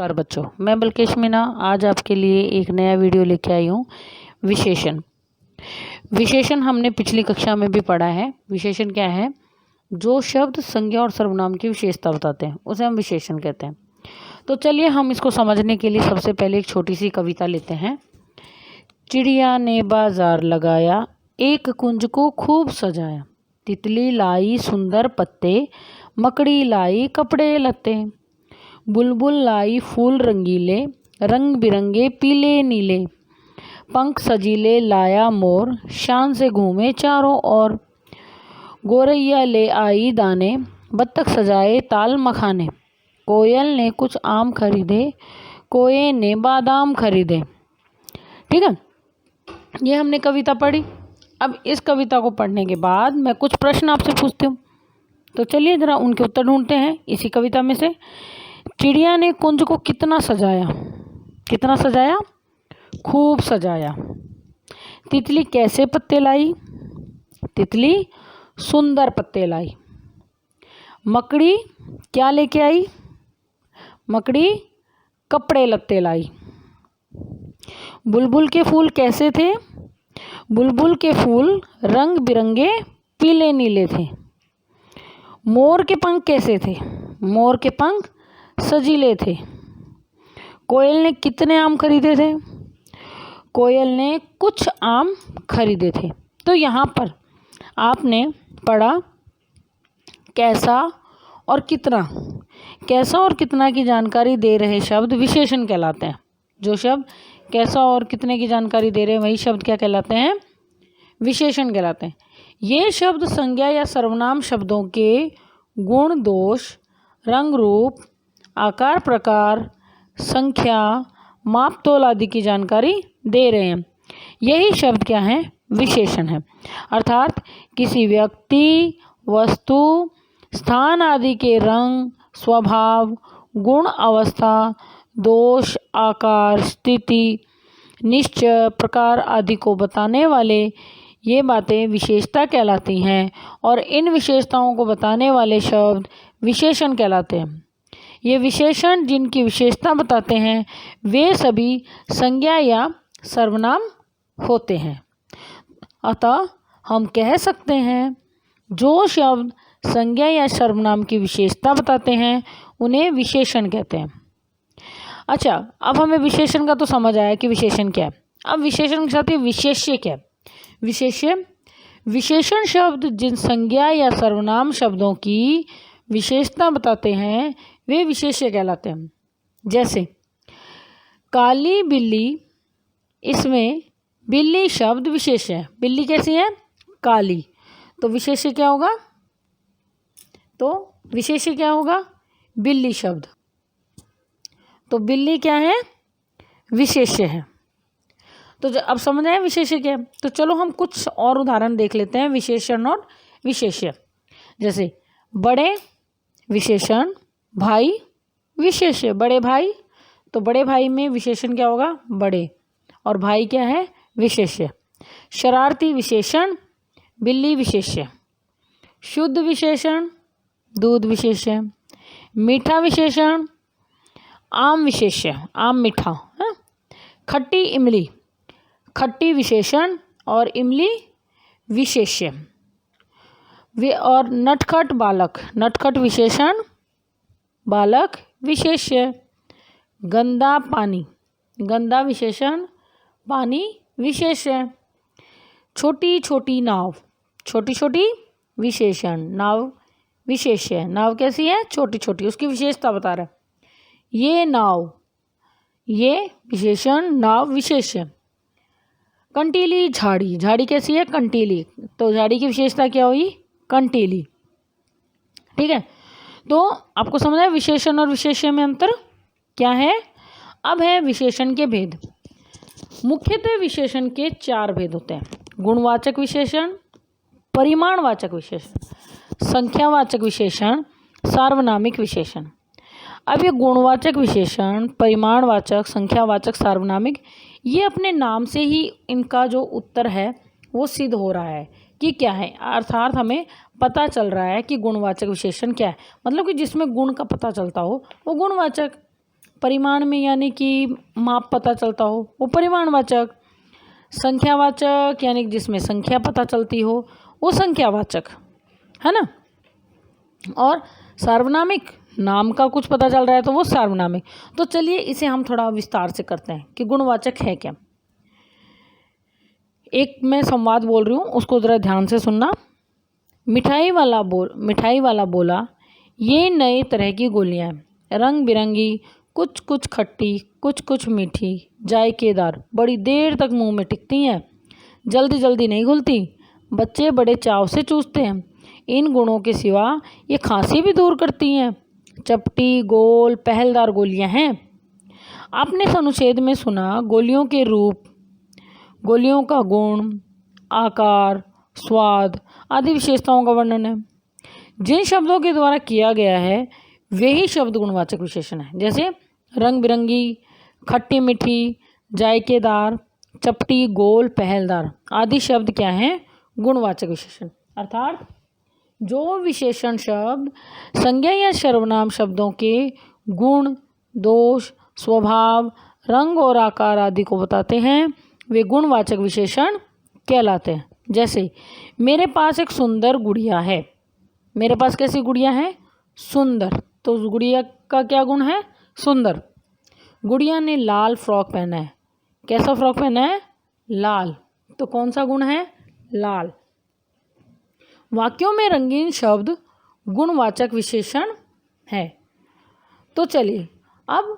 नमस्कार बच्चों, मैं बल्केश मीना आज आपके लिए एक नया वीडियो लेके आई हूँ। विशेषण। विशेषण हमने पिछली कक्षा में भी पढ़ा है। विशेषण क्या है? जो शब्द संज्ञा और सर्वनाम की विशेषता बताते हैं उसे हम विशेषण कहते हैं। तो चलिए हम इसको समझने के लिए सबसे पहले एक छोटी सी कविता लेते हैं। चिड़िया ने बाजार लगाया, एक कुंज को खूब सजाया। तितली लाई सुंदर पत्ते, मकड़ी लाई कपड़े लत्ते। बुलबुल लाई फूल रंगीले, रंग बिरंगे पीले नीले। पंख सजीले लाया मोर, शान से घूमे चारों ओर। गोरैया ले आई दाने, बत्तख सजाए ताल मखाने। कोयल ने कुछ आम खरीदे, कोए ने बादाम खरीदे। ठीक है, ये हमने कविता पढ़ी। अब इस कविता को पढ़ने के बाद मैं कुछ प्रश्न आपसे पूछती हूँ, तो चलिए ज़रा उनके उत्तर ढूंढते हैं इसी कविता में से। चिड़िया ने कुंज को कितना सजाया? कितना सजाया? खूब सजाया। तितली कैसे पत्ते लाई? तितली सुंदर पत्ते लाई। मकड़ी क्या लेके आई? मकड़ी कपड़े लत्ते लाई। बुलबुल के फूल कैसे थे? बुलबुल के फूल रंग बिरंगे पीले नीले थे। मोर के पंख कैसे थे? मोर के पंख सजीले थे। कोयल ने कितने आम खरीदे थे? कोयल ने कुछ आम खरीदे थे। तो यहाँ पर आपने पढ़ा कैसा और कितना। कैसा और कितना की जानकारी दे रहे शब्द विशेषण कहलाते हैं। जो शब्द कैसा और कितने की जानकारी दे रहे हैं वही शब्द क्या कहलाते हैं? विशेषण कहलाते हैं। ये शब्द संज्ञा या सर्वनाम शब्दों के गुण दोष, रंग रूप, आकार प्रकार, संख्या, माप तोल आदि की जानकारी दे रहे हैं। यही शब्द क्या है? विशेषण है। अर्थात किसी व्यक्ति, वस्तु, स्थान आदि के रंग, स्वभाव, गुण, अवस्था, दोष, आकार, स्थिति, निश्चय, प्रकार आदि को बताने वाले ये बातें विशेषता कहलाती हैं और इन विशेषताओं को बताने वाले शब्द विशेषण कहलाते हैं। ये विशेषण जिनकी विशेषता बताते हैं वे सभी संज्ञा या सर्वनाम होते हैं। अतः हम कह सकते हैं जो शब्द संज्ञा या सर्वनाम की विशेषता बताते हैं उन्हें विशेषण कहते हैं। अच्छा, अब हमें विशेषण का तो समझ आया कि विशेषण क्या है। अब विशेषण के साथ ही विशेष्य क्या है? विशेष्य विशेषण शब्द जिन संज्ञा या सर्वनाम शब्दों की विशेषता बताते हैं वे विशेष्य कहलाते हैं। जैसे काली बिल्ली, इसमें बिल्ली शब्द विशेष्य है। बिल्ली कैसी है? काली। तो विशेष्य क्या होगा? तो विशेष्य क्या होगा? बिल्ली शब्द। तो बिल्ली क्या है? विशेष्य है। तो अब समझ आए विशेष्य क्या है? तो चलो हम कुछ और उदाहरण देख लेते हैं विशेषण और विशेष्य। जैसे बड़े विशेषण, भाई विशेष्य। बड़े भाई, तो बड़े भाई में विशेषण क्या होगा? बड़े, और भाई क्या है? विशेष्य। शरारती विशेषण, बिल्ली विशेष्य। शुद्ध विशेषण, दूध विशेष्य। मीठा विशेषण, आम विशेष्य, आम मीठा है। खट्टी इमली, खट्टी विशेषण और इमली विशेष्य। और नटखट बालक, नटखट विशेषण, बालक विशेष्य। गंदा पानी, गंदा विशेषण, पानी विशेष्य। छोटी छोटी नाव, छोटी छोटी विशेषण, नाव विशेष्य। नाव कैसी है? छोटी छोटी, उसकी विशेषता बता रहा है। ये नाव, ये विशेषण, नाव विशेष्य। कंटीली झाड़ी, झाड़ी कैसी है? कंटीली, तो झाड़ी की विशेषता क्या हुई? कंटीली। ठीक है, तो आपको समझ आया विशेषण और विशेष्य में अंतर क्या है। अब है विशेषण के भेद। मुख्यतः विशेषण के 4 भेद होते हैं। गुणवाचक विशेषण, परिमाणवाचक विशेषण, संख्यावाचक विशेषण, सार्वनामिक विशेषण। अब ये गुणवाचक विशेषण, परिमाणवाचक, संख्यावाचक, सार्वनामिक, ये अपने नाम से ही इनका जो उत्तर है वो सिद्ध हो रहा है कि क्या है। अर्थात हमें पता चल रहा है कि गुणवाचक विशेषण क्या है, मतलब कि जिसमें गुण का पता चलता हो वो गुणवाचक, परिमाण में यानी कि माप पता चलता हो वो परिमाणवाचक, संख्यावाचक यानी जिसमें संख्या पता चलती हो वो संख्यावाचक, है ना। और सार्वनामिक, नाम का कुछ पता चल रहा है तो वो सार्वनामिक। तो चलिए इसे हम थोड़ा विस्तार से करते हैं कि गुणवाचक है क्या। एक मैं संवाद बोल रही हूँ, उसको ज़रा ध्यान से सुनना। मिठाई वाला बोला, ये नए तरह की गोलियाँ हैं, रंग बिरंगी, कुछ कुछ खट्टी, कुछ कुछ मीठी, जायकेदार, बड़ी देर तक मुंह में टिकती हैं, जल्दी जल्दी नहीं घुलती, बच्चे बड़े चाव से चूसते हैं। इन गुणों के सिवा ये खांसी भी दूर करती हैं। चपटी, गोल, पहलदार गोलियां हैं। आपने इस अनुच्छेद में सुना गोलियों के रूप, गोलियों का गुण, आकार, स्वाद आदि विशेषताओं का वर्णन है। जिन शब्दों के द्वारा किया गया है वे ही शब्द गुणवाचक विशेषण है। जैसे रंग बिरंगी, खट्टी मीठी, जायकेदार, चपटी, गोल, पहलदार आदि शब्द क्या हैं? गुणवाचक विशेषण। अर्थात जो विशेषण शब्द संज्ञा या सर्वनाम शब्दों के गुण, दोष, स्वभाव, रंग और आकार आदि को बताते हैं वे गुणवाचक विशेषण कहलाते हैं। जैसे मेरे पास एक सुंदर गुड़िया है। मेरे पास कैसी गुड़िया है? सुंदर। तो उस गुड़िया का क्या गुण है? सुंदर। गुड़िया ने लाल फ्रॉक पहना है। कैसा फ्रॉक पहना है? लाल। तो कौन सा गुण है? लाल। वाक्यों में रंगीन शब्द गुणवाचक विशेषण है। तो चलिए अब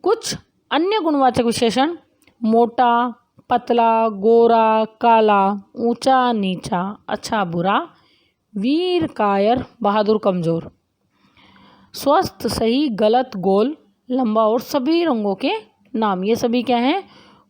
कुछ अन्य गुणवाचक विशेषण, मोटा, पतला, गोरा, काला, ऊंचा, नीचा, अच्छा, बुरा, वीर, कायर, बहादुर, कमजोर, स्वस्थ, सही, गलत, गोल, लंबा और सभी रंगों के नाम, ये सभी क्या हैं?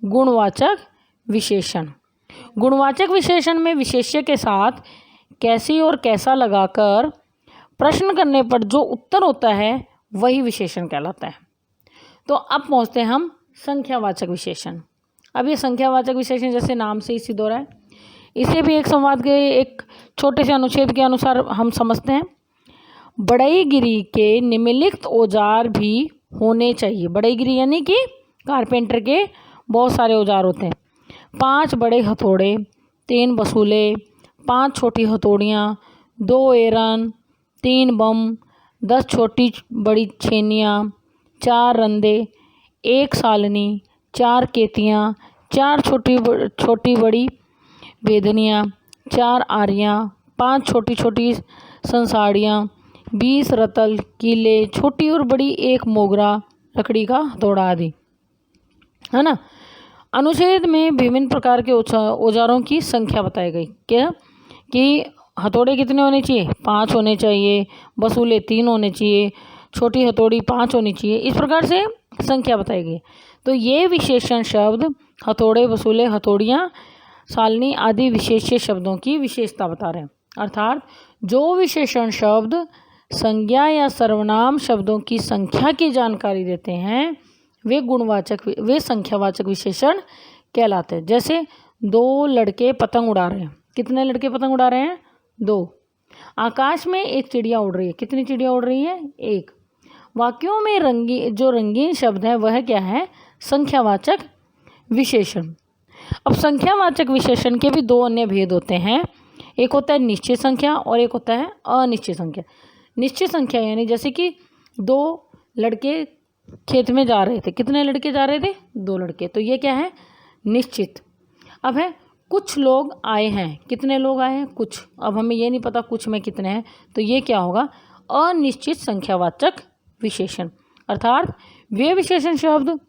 गुणवाचक विशेषण। गुणवाचक विशेषण में विशेष्य के साथ कैसी और कैसा लगाकर प्रश्न करने पर जो उत्तर होता है वही विशेषण कहलाता है। तो अब पहुँचते हैं हम संख्यावाचक विशेषण। अब ये संख्यावाचक विशेषण जैसे नाम से ही सिद्ध हो रहा है, इसे भी एक संवाद के एक छोटे से अनुच्छेद के अनुसार हम समझते हैं। बढ़ईगिरी के निम्नलिखित औजार भी होने चाहिए। बढ़ईगिरी यानी कि कारपेंटर के बहुत सारे औजार होते हैं। 5 बड़े हथौड़े, 3 बसूले, 5 छोटी हथौड़ियाँ, 2 एरन, 3 बम, 10 छोटी बड़ी छेनियाँ, 4 रंदे, 1 सालनी, 4 केतियाँ, 4 छोटी बड़ी बेदनियाँ, 4 आरियाँ, 5 छोटी छोटी संसाड़ियाँ, 20 रतल, कीले, छोटी और बड़ी 1 मोगरा, लकड़ी का हथौड़ा आदि, है ना। अनुच्छेद में विभिन्न प्रकार के औजारों की संख्या बताई गई। क्या? कि हथौड़े कितने होने चाहिए? 5 होने चाहिए, बसूले 3 होने चाहिए, छोटी हथौड़ी 5 होनी चाहिए, इस प्रकार से संख्या बताई गई। तो ये विशेषण शब्द हथौड़े, बसूले, हथौड़ियाँ, सालनी आदि विशेष्य शब्दों की विशेषता बता रहे हैं। अर्थात जो विशेषण शब्द संज्ञा या सर्वनाम शब्दों की संख्या की जानकारी देते हैं वे संख्यावाचक विशेषण कहलाते हैं। जैसे 2 लड़के पतंग उड़ा रहे हैं। कितने लड़के पतंग उड़ा रहे हैं? 2। आकाश में एक चिड़िया उड़ रही है। कितनी चिड़िया उड़ रही है? 1। वाक्यों में रंगीन शब्द है वह क्या है? संख्यावाचक विशेषण। अब संख्यावाचक विशेषण के भी 2 अन्य भेद होते हैं। एक होता है निश्चित संख्या और एक होता है अनिश्चित संख्या। निश्चित संख्या यानी जैसे कि 2 लड़के खेत में जा रहे थे। कितने लड़के जा रहे थे? 2 लड़के। तो ये क्या है? निश्चित। अब है कुछ लोग आए हैं। कितने लोग आए हैं? कुछ। अब हमें ये नहीं पता कुछ में कितने हैं, तो ये क्या होगा? अनिश्चित संख्यावाचक विशेषण। अर्थात वे विशेषण शब्द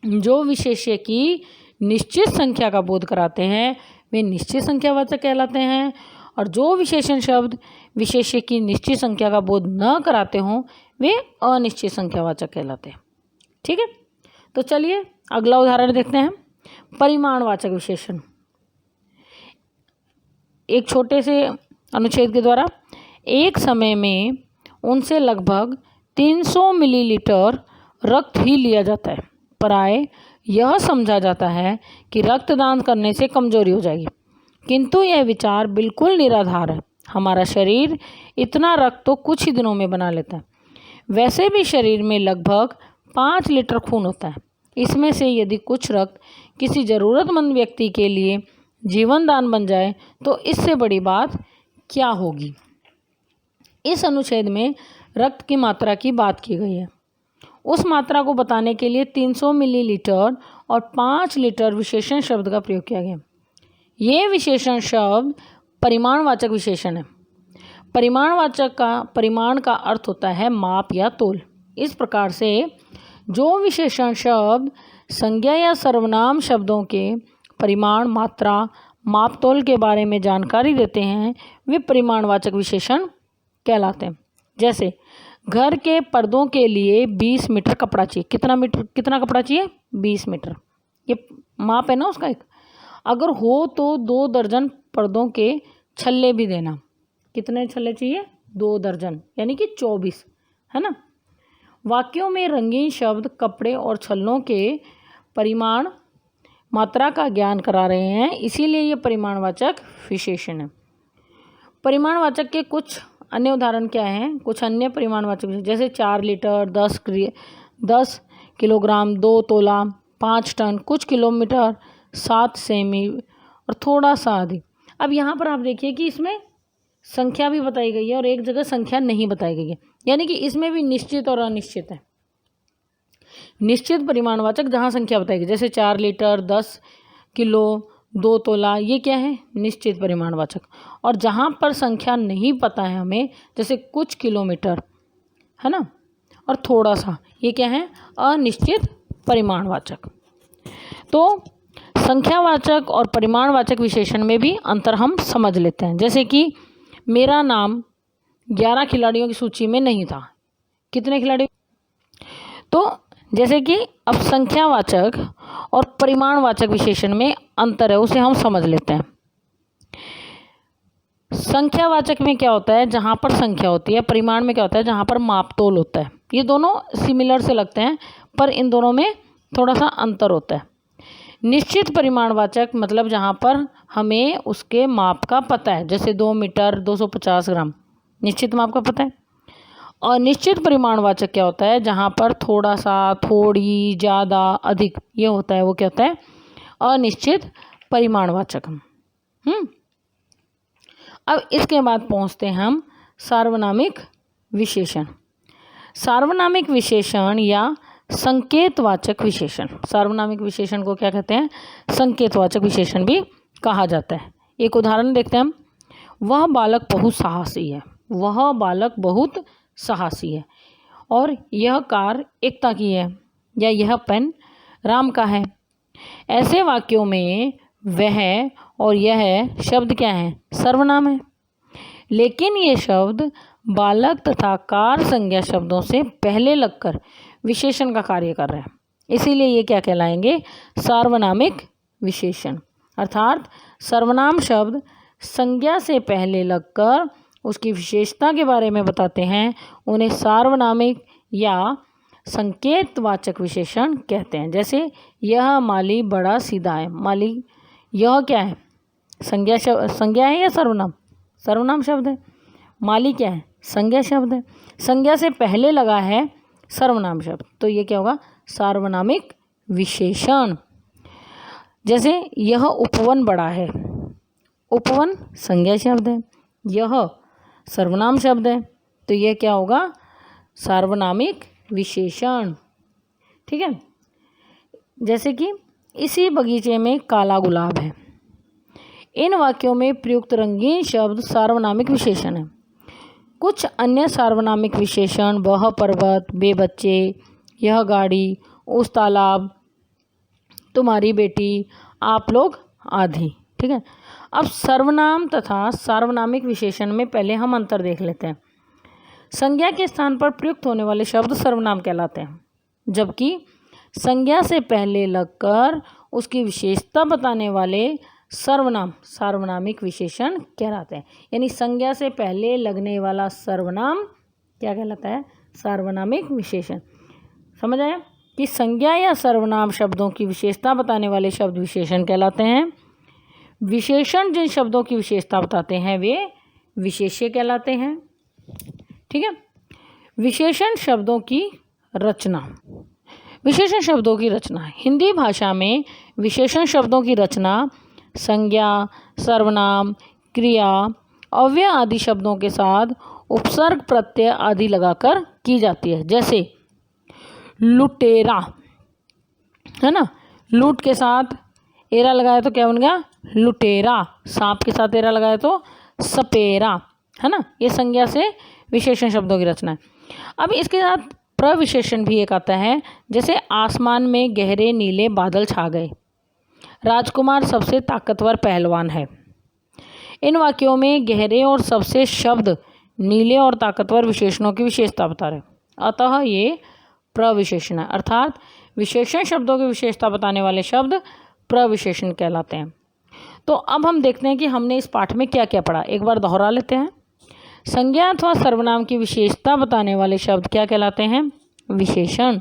जो विशेष्य की निश्चित संख्या का बोध कराते हैं वे निश्चित संख्यावाचक कहलाते हैं, और जो विशेषण शब्द विशेष्य की निश्चित संख्या का बोध न कराते हों वे अनिश्चित संख्यावाचक कहलाते हैं। ठीक है, तो चलिए अगला उदाहरण देखते हैं। परिमाणवाचक विशेषण। एक छोटे से अनुच्छेद के द्वारा एक समय में उनसे लगभग 300 मिलीलीटर रक्त ही लिया जाता है। प्राय यह समझा जाता है कि रक्तदान करने से कमजोरी हो जाएगी, किंतु यह विचार बिल्कुल निराधार है। हमारा शरीर इतना रक्त तो कुछ ही दिनों में बना लेता है। वैसे भी शरीर में लगभग 5 लीटर खून होता है। इसमें से यदि कुछ रक्त किसी ज़रूरतमंद व्यक्ति के लिए जीवन दान बन जाए तो इससे बड़ी बात क्या होगी। इस अनुच्छेद में रक्त की मात्रा की बात की गई है। उस मात्रा को बताने के लिए 300 मिलीलीटर और 5 लीटर विशेषण शब्द का प्रयोग किया गया। ये विशेषण शब्द परिमाणवाचक विशेषण है। परिमाण का अर्थ होता है माप या तोल। इस प्रकार से जो विशेषण शब्द संज्ञा या सर्वनाम शब्दों के परिमाण, मात्रा, माप तोल के बारे में जानकारी देते हैं वे परिमाणवाचक विशेषण कहलाते हैं। जैसे घर के पर्दों के लिए 20 मीटर कपड़ा चाहिए। कितना कपड़ा चाहिए? 20 मीटर। ये माप है ना उसका एक। अगर हो तो 2 दर्जन पर्दों के छल्ले भी देना। कितने छल्ले चाहिए? 2 दर्जन, यानी कि 24, है ना। वाक्यों में रंगीन शब्द कपड़े और छल्लों के परिमाण, मात्रा का ज्ञान करा रहे हैं, इसीलिए ये परिमाणवाचक विशेषण है। परिमाणवाचक के कुछ अन्य उदाहरण क्या हैं? कुछ अन्य परिमाणवाचक जैसे 4 लीटर, 10 किलोग्राम, 2 तोला, 5 टन, कुछ किलोमीटर, 7 सेमी और थोड़ा सा अधिक। अब यहाँ पर आप देखिए कि इसमें संख्या भी बताई गई है और एक जगह संख्या नहीं बताई गई है, यानी कि इसमें भी निश्चित और अनिश्चित है। निश्चित परिमाणवाचक जहाँ संख्या बताई गई, जैसे 4 लीटर, 10 किलो, 2 तोला, ये क्या है? निश्चित परिमाणवाचक। और जहाँ पर संख्या नहीं पता है हमें, जैसे कुछ किलोमीटर, है ना, और थोड़ा सा, ये क्या है? अनिश्चित परिमाणवाचक। तो संख्यावाचक और परिमाणवाचक विशेषण में भी अंतर हम समझ लेते हैं। जैसे कि मेरा नाम 11 खिलाड़ियों की सूची में नहीं था। कितने खिलाड़ी? तो जैसे कि अब संख्यावाचक और परिमाणवाचक विशेषण में अंतर है, उसे हम समझ लेते हैं। संख्यावाचक में क्या होता है? जहाँ पर संख्या होती है। परिमाण में क्या होता है? जहाँ पर मापतोल होता है। ये दोनों सिमिलर से लगते हैं, पर इन दोनों में थोड़ा सा अंतर होता है। निश्चित परिमाणवाचक मतलब जहाँ पर हमें उसके माप का पता है, जैसे 2 मीटर, 250 ग्राम, निश्चित माप का पता है। और निश्चित परिमाणवाचक क्या होता है? जहाँ पर थोड़ा सा, थोड़ी, ज़्यादा, अधिक, ये होता है, वो क्या होता है? अनिश्चित परिमाणवाचक। अब इसके बाद पहुँचते हैं हम सार्वनामिक विशेषण। सार्वनामिक विशेषण या संकेतवाचक विशेषण। सार्वनामिक विशेषण को क्या कहते हैं? संकेतवाचक विशेषण भी कहा जाता है। एक उदाहरण देखते हैं हम। वह बालक बहुत साहसी है। वह बालक बहुत साहसी है। और यह कार एकता की है, या यह पेन राम का है। ऐसे वाक्यों में वह और यह शब्द क्या है? सर्वनाम है। लेकिन ये शब्द बालक तथा कार संज्ञा शब्दों से पहले लगकर विशेषण का कार्य कर रहे हैं, इसीलिए ये क्या कहलाएंगे? सार्वनामिक विशेषण। अर्थात सर्वनाम शब्द संज्ञा से पहले लगकर उसकी विशेषता के बारे में बताते हैं, उन्हें सार्वनामिक या संकेतवाचक विशेषण कहते हैं। जैसे यह माली बड़ा सीधा है। माली, यह क्या है? संज्ञा है या सर्वनाम? सर्वनाम शब्द है। माली क्या है? संज्ञा शब्द है। संज्ञा से पहले लगा है सर्वनाम शब्द, तो ये क्या होगा? सार्वनामिक विशेषण। जैसे यह उपवन बड़ा है। उपवन संज्ञा शब्द है, यह सर्वनाम शब्द है, तो यह क्या होगा? सार्वनामिक विशेषण। ठीक है। जैसे कि इसी बगीचे में काला गुलाब है। इन वाक्यों में प्रयुक्त रंगीन शब्द सार्वनामिक विशेषण है। कुछ अन्य सार्वनामिक विशेषण वह पर्वत, वे बच्चे, यह गाड़ी, उस तालाब, तुम्हारी बेटी, आप लोग आदि। ठीक है। अब सर्वनाम तथा सार्वनामिक विशेषण में पहले हम अंतर देख लेते हैं। संज्ञा के स्थान पर प्रयुक्त होने वाले शब्द सर्वनाम कहलाते हैं, जबकि संज्ञा से पहले लगकर उसकी विशेषता बताने वाले सर्वनाम सार्वनामिक विशेषण कहलाते हैं। यानी संज्ञा से पहले लगने वाला सर्वनाम क्या कहलाता है? सार्वनामिक विशेषण। समझ आया कि संज्ञा या सर्वनाम शब्दों की विशेषता बताने वाले शब्द विशेषण कहलाते हैं। विशेषण जिन शब्दों की विशेषता बताते हैं वे विशेष्य कहलाते हैं। ठीक है। विशेषण शब्दों की रचना, विशेषण शब्दों की रचना। हिंदी भाषा में विशेषण शब्दों की रचना संज्ञा, सर्वनाम, क्रिया, अव्यय आदि शब्दों के साथ उपसर्ग प्रत्यय आदि लगाकर की जाती है। जैसे लुटेरा, है ना, लूट के साथ एरा लगाया तो क्या बन गया? लुटेरा। सांप के साथ एरा लगाया तो सपेरा, है ना। ये संज्ञा से विशेषण शब्दों की रचना है। अब इसके साथ प्रविशेषण भी एक आता है। जैसे आसमान में गहरे नीले बादल छा गए, राजकुमार सबसे ताकतवर पहलवान है। इन वाक्यों में गहरे और सबसे शब्द नीले और ताकतवर विशेषणों की विशेषता बता रहे, अतः ये प्रविशेषण है। अर्थात विशेषण शब्दों की विशेषता बताने वाले शब्द प्रविशेषण कहलाते हैं। तो अब हम देखते हैं कि हमने इस पाठ में क्या क्या पढ़ा। एक बार दोहरा लेते हैं। संज्ञा अथवा सर्वनाम की विशेषता बताने वाले शब्द क्या कहलाते हैं? विशेषण।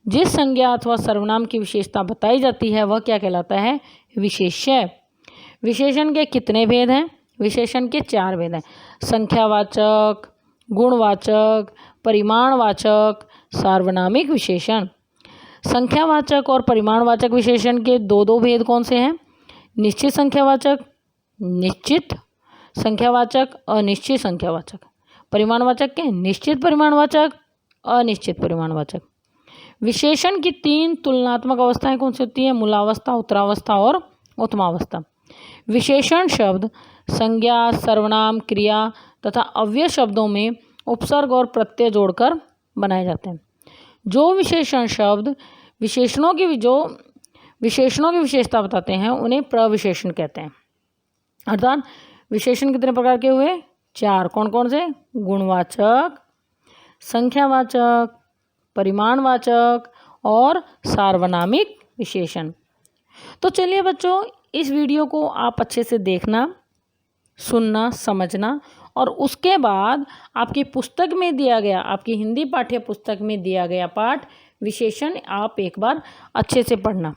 जिस संज्ञा अथवा सर्वनाम की विशेषता बताई जाती है वह क्या कहलाता है? विशेष्य। विशेषण के कितने भेद हैं? विशेषण के 4 भेद हैं। संख्यावाचक, गुणवाचक, परिमाणवाचक, सार्वनामिक विशेषण। संख्यावाचक और परिमाणवाचक विशेषण के 2 भेद कौन से हैं? निश्चित संख्यावाचक, निश्चित संख्यावाचक, अनिश्चित संख्यावाचक। परिमाणवाचक के निश्चित परिमाणवाचक, अनिश्चित परिमाणवाचक। विशेषण की 3 तुलनात्मक अवस्थाएं कौन सी होती हैं? मूलावस्था, उत्तरावस्था और उत्तमावस्था। विशेषण शब्द संज्ञा, सर्वनाम, क्रिया तथा अव्यय शब्दों में उपसर्ग और प्रत्यय जोड़कर बनाए जाते हैं। जो विशेषण शब्द विशेषणों की विशेषता बताते हैं उन्हें प्रविशेषण कहते हैं। अर्थात विशेषण कितने प्रकार के हुए? 4। कौन कौन से? गुणवाचक, संख्यावाचक, परिमाणवाचक और सार्वनामिक विशेषण। तो चलिए बच्चों, इस वीडियो को आप अच्छे से देखना, सुनना, समझना और उसके बाद आपकी पुस्तक में दिया गया, आपकी हिंदी पाठ्य पुस्तक में दिया गया पाठ विशेषण आप एक बार अच्छे से पढ़ना,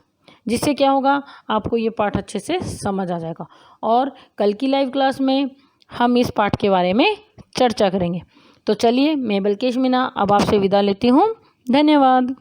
जिससे क्या होगा, आपको ये पाठ अच्छे से समझ आ जाएगा। और कल की लाइव क्लास में हम इस पाठ के बारे में चर्चा करेंगे। तो चलिए, मैं बल्केश मीना अब आपसे विदा लेती हूँ। धन्यवाद।